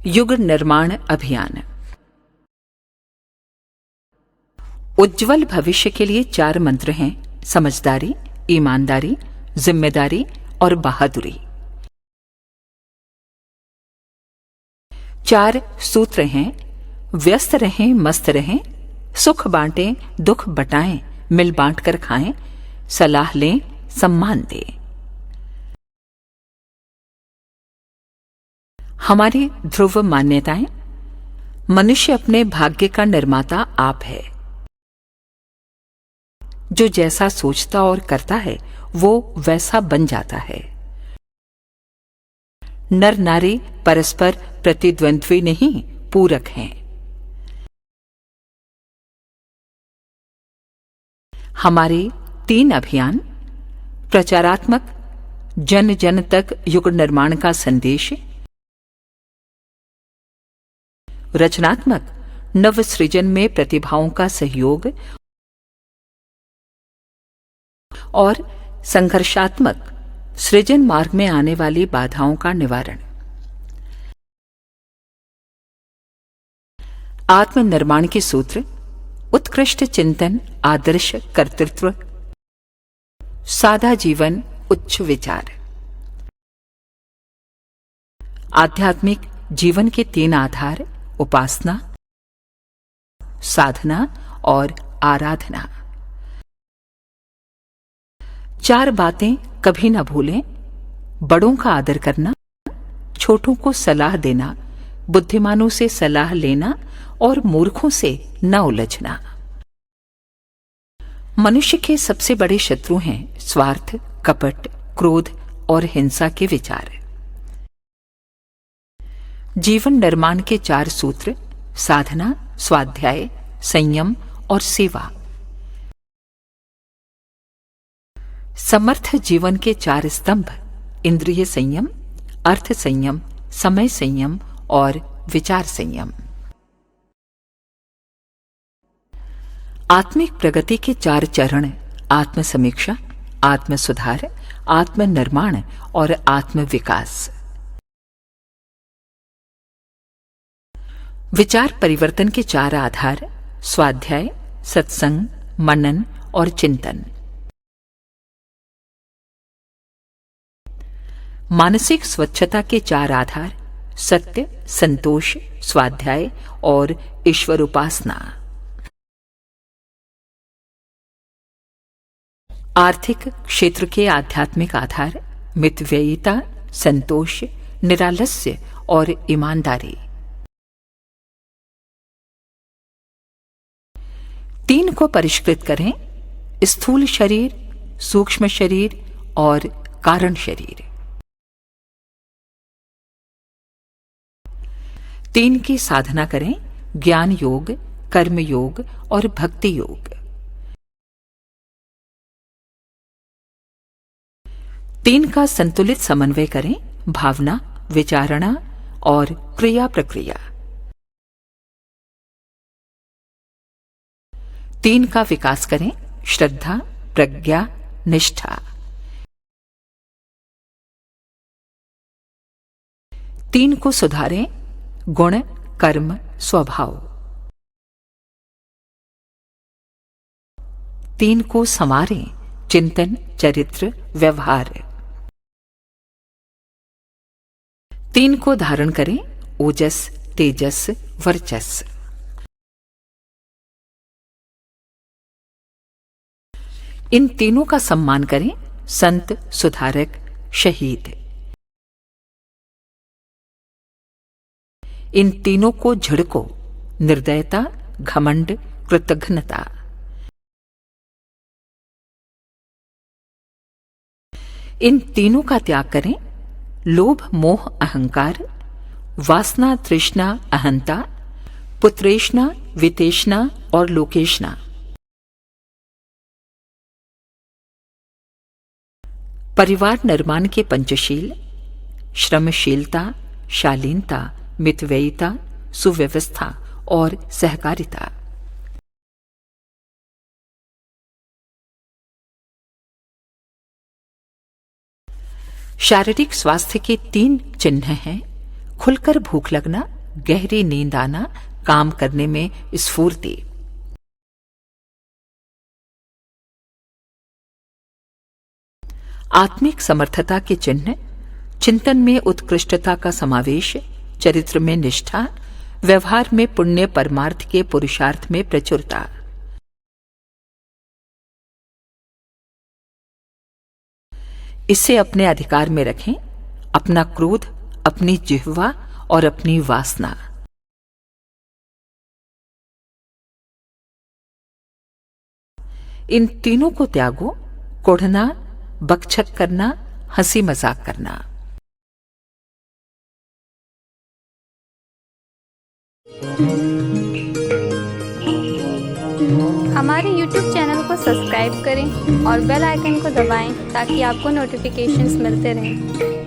युग निर्माण अभियान। उज्जवल भविष्य के लिए 4 मंत्र हैं: समझदारी, ईमानदारी, जिम्मेदारी और बहादुरी। 4 सूत्र हैं: व्यस्त रहें, मस्त रहें, सुख बांटें, दुख बटाएं, मिल बांट कर खाएं, सलाह लें, सम्मान दें। हमारी ध्रुव मान्यताएं। मनुष्य अपने भाग्य का निर्माता आप है। जो जैसा सोचता और करता है वो वैसा बन जाता है। नर नारी परस्पर प्रतिद्वंद्वी नहीं, पूरक हैं। हमारे 3 अभियान: प्रचारात्मक, जन जन तक युग निर्माण का संदेश; रचनात्मक, नव सृजन में प्रतिभाओं का सहयोग; और संघर्षात्मक, सृजन मार्ग में आने वाली बाधाओं का निवारण। आत्मनिर्माण के सूत्र: उत्कृष्ट चिंतन, आदर्श कर्तृत्व, सादा जीवन, उच्च विचार। आध्यात्मिक जीवन के 3 आधार: उपासना, साधना और आराधना। 4 बातें कभी न भूलें: बड़ों का आदर करना, छोटों को सलाह देना, बुद्धिमानों से सलाह लेना और मूर्खों से न उलझना। मनुष्य के सबसे बड़े शत्रु हैं स्वार्थ, कपट, क्रोध और हिंसा के विचार। जीवन निर्माण के 4 सूत्र: साधना, स्वाध्याय, संयम और सेवा। समर्थ जीवन के 4 स्तंभ: इंद्रिय संयम, अर्थ संयम, समय संयम और विचार संयम। आत्मिक प्रगति के 4 चरण: आत्म समीक्षा, आत्म सुधार, आत्मनिर्माण और आत्म विकास। विचार परिवर्तन के 4 आधार: स्वाध्याय, सत्संग, मनन और चिंतन। मानसिक स्वच्छता के 4 आधार: सत्य, संतोष, स्वाध्याय और ईश्वर उपासना। आर्थिक क्षेत्र के आध्यात्मिक आधार: मितव्ययिता, संतोष, निरालस्य और ईमानदारी। 3 को परिष्कृत करें: स्थूल शरीर, सूक्ष्म शरीर और कारण शरीर। 3 की साधना करें: ज्ञान योग, कर्म योग और भक्ति योग। 3 का संतुलित समन्वय करें: भावना, विचारणा और क्रिया प्रक्रिया। 3 का विकास करें: श्रद्धा, प्रज्ञा, निष्ठा। 3 को सुधारें: गुण, कर्म, स्वभाव। 3 को संवारें: चिंतन, चरित्र, व्यवहार। 3 को धारण करें: ओजस, तेजस, वर्चस। इन 3 का सम्मान करें: संत, सुधारक, शहीद। इन 3 को झिड़को: निर्दयता, घमंड, कृतघ्नता। इन 3 का त्याग करें: लोभ, मोह, अहंकार, वासना, तृष्णा, अहंता, पुत्रेष्णा, वितेष्णा और लोकेष्णा। परिवार निर्माण के पंचशील: श्रमशीलता, शालीनता, मितव्ययिता, सुव्यवस्था और सहकारिता। शारीरिक स्वास्थ्य के 3 चिन्ह हैं: खुलकर भूख लगना, गहरी नींद आना, काम करने में स्फूर्ति। आत्मिक समर्थता के चिन्ह: चिंतन में उत्कृष्टता का समावेश, चरित्र में निष्ठा, व्यवहार में पुण्य परमार्थ के पुरुषार्थ में प्रचुरता। इसे अपने अधिकार में रखें, अपना क्रोध, अपनी जिह्वा और अपनी वासना। इन तीनों को त्यागो: कोढ़ना, बकछक करना, हंसी मजाक करना। हमारे YouTube चैनल को सब्सक्राइब करें और बेल आइकन को दबाएं ताकि आपको नोटिफिकेशंस मिलते रहें।